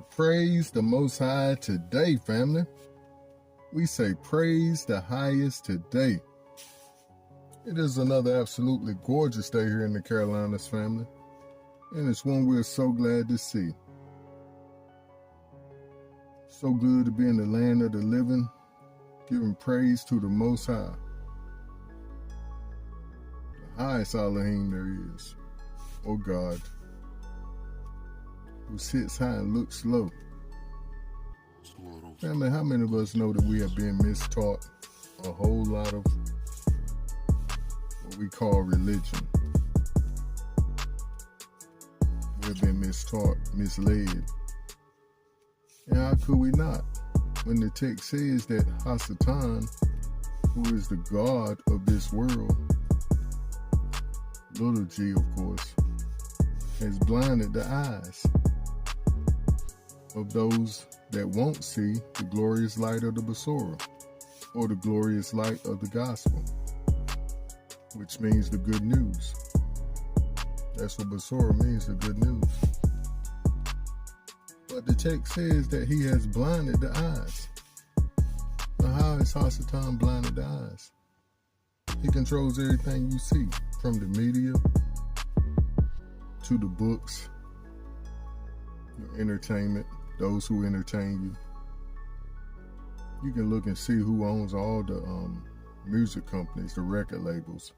Praise the Most High today, family. We say praise the highest today. It is another absolutely gorgeous day here in the Carolinas, family. And it's one we're so glad to see. So good to be in the land of the living, giving praise to the Most High. The highest Elohim there is, oh God, who sits high and looks low. Family, how many of us know that we have been mistaught a whole lot of what we call religion? We've been mistaught, misled. And how could we not? When the text says that Hasatan, who is the God of this world, little g of course, has blinded the eyes of those that won't see the glorious light of the Besorah, or the glorious light of the gospel, which means the good news. That's what Besorah means, the good news. But the text says that he has blinded the eyes. Now how has Hasatan blinded the eyes? He controls everything you see, from the media to the books, your entertainment, those who entertain you. You can look and see who owns all the music companies, the record labels.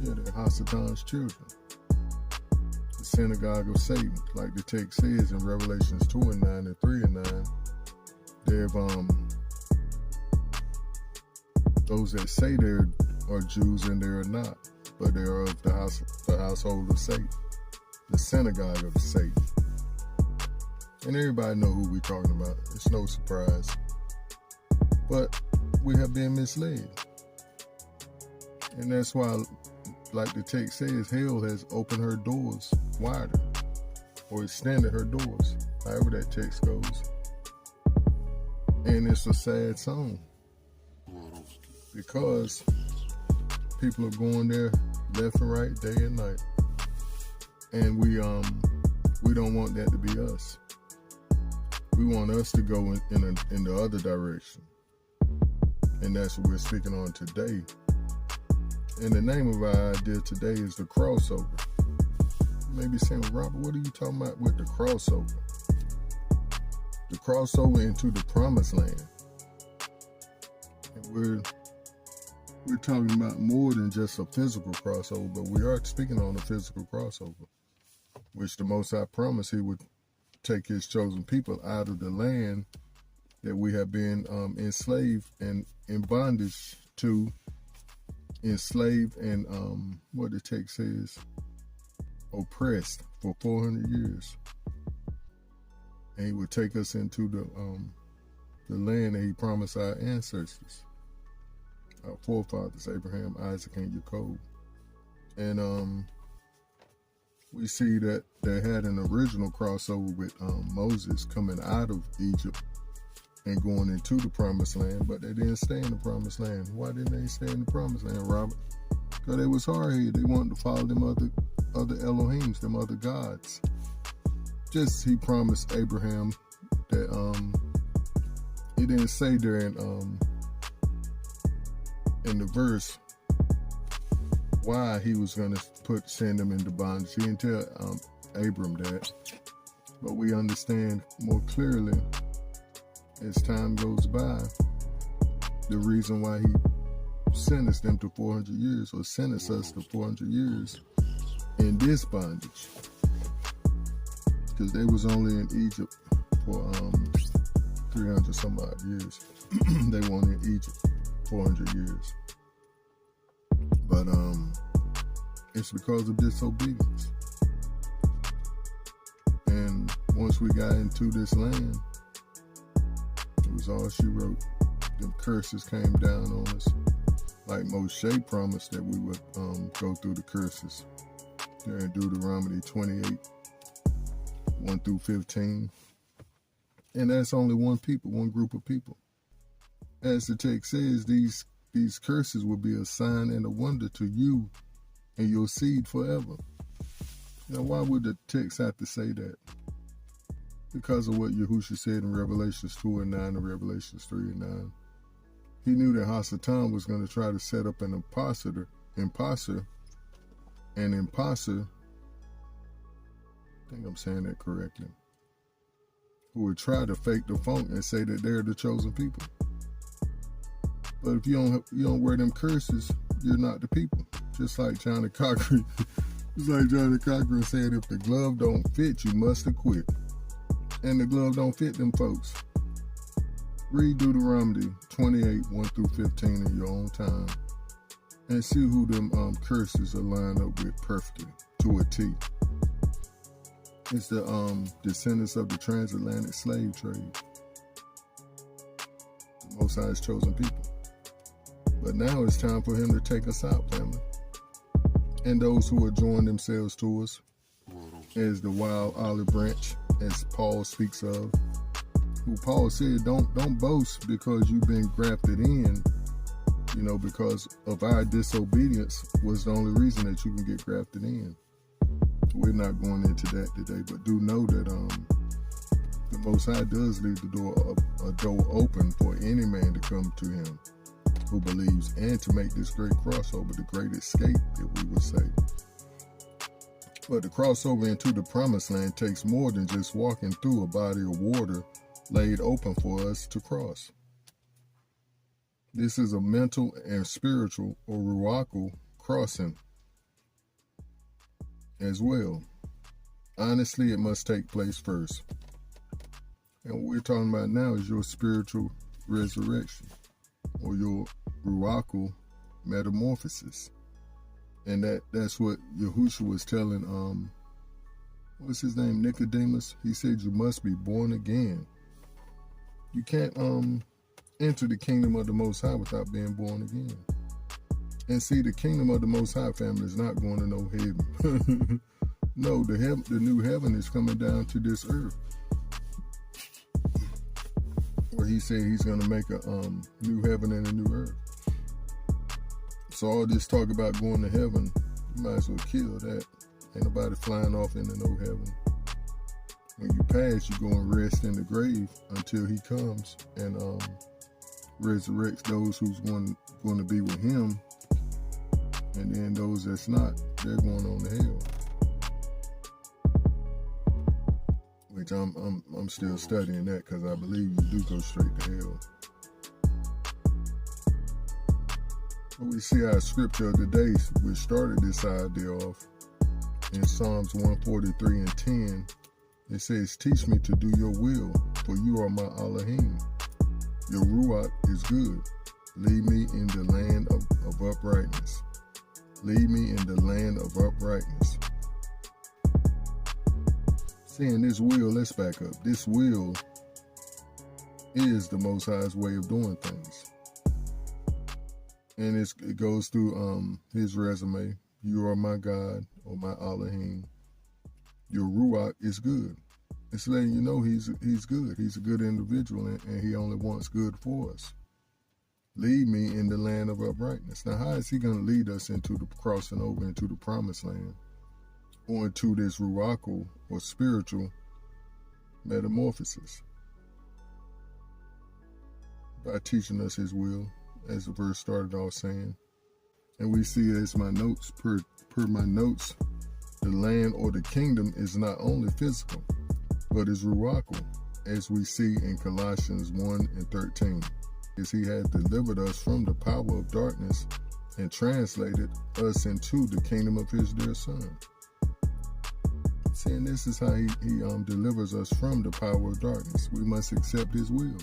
Yeah, they're Hasatan's children. The synagogue of Satan, like the text says in Revelations 2:9 and 3:9. They've those that say they are Jews and they are not, but they are of the household of Satan, the synagogue of Satan. And everybody know who we're talking about. It's no surprise. But we have been misled. And that's why, like the text says, hell has opened her doors wider, or extended her doors, however that text goes. And it's a sad song, because people are going there left and right, day and night. And we don't want that to be us. We want us to go in the other direction. And that's what we're speaking on today. And the name of our idea today is the crossover. You may be saying, Robert, what are you talking about with the crossover? The crossover into the promised land. And we're talking about more than just a physical crossover, but we are speaking on a physical crossover, which the Most High promised he would take his chosen people out of the land that we have been enslaved and in bondage to, enslaved and what the text says, oppressed for 400 years. And he would take us into the land that he promised our ancestors, our forefathers, Abraham, Isaac, and Jacob. And we see that they had an original crossover with Moses coming out of Egypt and going into the promised land, but they didn't stay in the promised land. Why didn't they stay in the promised land, Robert? Because they was hard-headed. They wanted to follow them other Elohims, them other gods. Just he promised Abraham that he didn't say there in the verse why he was going to send them into bondage. He didn't tell Abram that, but we understand more clearly as time goes by the reason why he sentenced them to 400 years, or sentenced us to 400 years in this bondage, because they was only in Egypt for 300 some odd years. They weren't in Egypt 400 years. But it's because of disobedience. And once we got into this land, it was all she wrote. The curses came down on us. Like Moshe promised that we would go through the curses. There in Deuteronomy 28, 1 through 15. And that's only one people, one group of people. As the text says, these curses will be a sign and a wonder to you and your seed forever. Now, why would the text have to say that? because of what Yahushua said in Revelations 2 and 9 and Revelations 3 and 9. He knew that Hasatan was going to try to set up an imposter, I think I'm saying that correctly, who would try to fake the funk and say that they're the chosen people. But if you don't wear them curses, you're not the people. Just like Johnny Cochran. It's like Johnny Cochran said, if the glove don't fit, you must have quit. And the glove don't fit them folks. Read Deuteronomy 28, 1 through 15 in your own time and see who them curses are lined up with perfectly to a T. It's the descendants of the transatlantic slave trade. The Most High's chosen people. But now it's time for him to take us out, family. And those who are joining themselves to us as the wild olive branch, as Paul speaks of, who Paul said, don't boast because you've been grafted in, because of our disobedience was the only reason that you can get grafted in. We're not going into that today, but do know that the Most High does leave a door open for any man to come to him who believes, and to make this great crossover, the great escape, that we would say. But the crossover into the promised land takes more than just walking through a body of water laid open for us to cross. This is a mental and spiritual, or ruachal, crossing as well. Honestly, it must take place first. And what we're talking about now is your spiritual resurrection, or your ruachal metamorphosis. And that's what Yahushua was telling, what's his name, Nicodemus? He said you must be born again. You can't enter the kingdom of the Most High without being born again. And see, the kingdom of the Most High, family, is not going to no heaven. No, the new heaven is coming down to this earth. Where he said he's going to make a new heaven and a new earth. So all this talk about going to heaven, you might as well kill that. Ain't nobody flying off into no heaven. When you pass, you go and rest in the grave until he comes and resurrects those who's going to be with him. And then those that's not, they're going on to hell. Which I'm still studying that, because I believe you do go straight to hell. But we see our scripture of the day, which started this idea off in Psalms 143 and 10. It says, teach me to do your will, for you are my Elohim. Your Ruach is good. Lead me in the land of uprightness. Lead me in the land of uprightness. Saying this will, let's back up. This will is the Most High's way of doing things. And it goes through his resume. You are my God, or my Elohim. Your Ruach is good. It's letting you know he's good. He's a good individual, and he only wants good for us. Lead me in the land of uprightness. Now, how is he going to lead us into the crossing over into the promised land, or into this ruachal, or spiritual metamorphosis? By teaching us his will, as the verse started off saying. And we see, as my notes, per my notes, the land or the kingdom is not only physical, but is ruachal, as we see in Colossians 1 and 13. As he has delivered us from the power of darkness and translated us into the kingdom of his dear Son. Saying this is how he delivers us from the power of darkness. We must accept his will.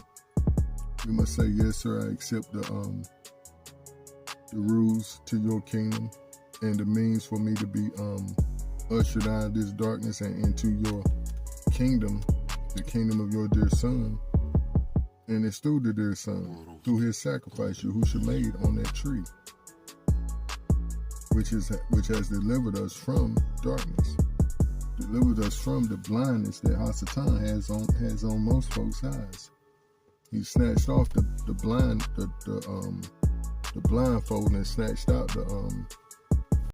We must say, yes, sir, I accept the rules to your kingdom and the means for me to be ushered out of this darkness and into your kingdom, the kingdom of your dear Son. And it's through the dear Son, through his sacrifice, Yahushua made on that tree, which has delivered us from darkness, delivered us from the blindness that Hasatan has on most folks' eyes. He snatched off the blindfold and snatched out the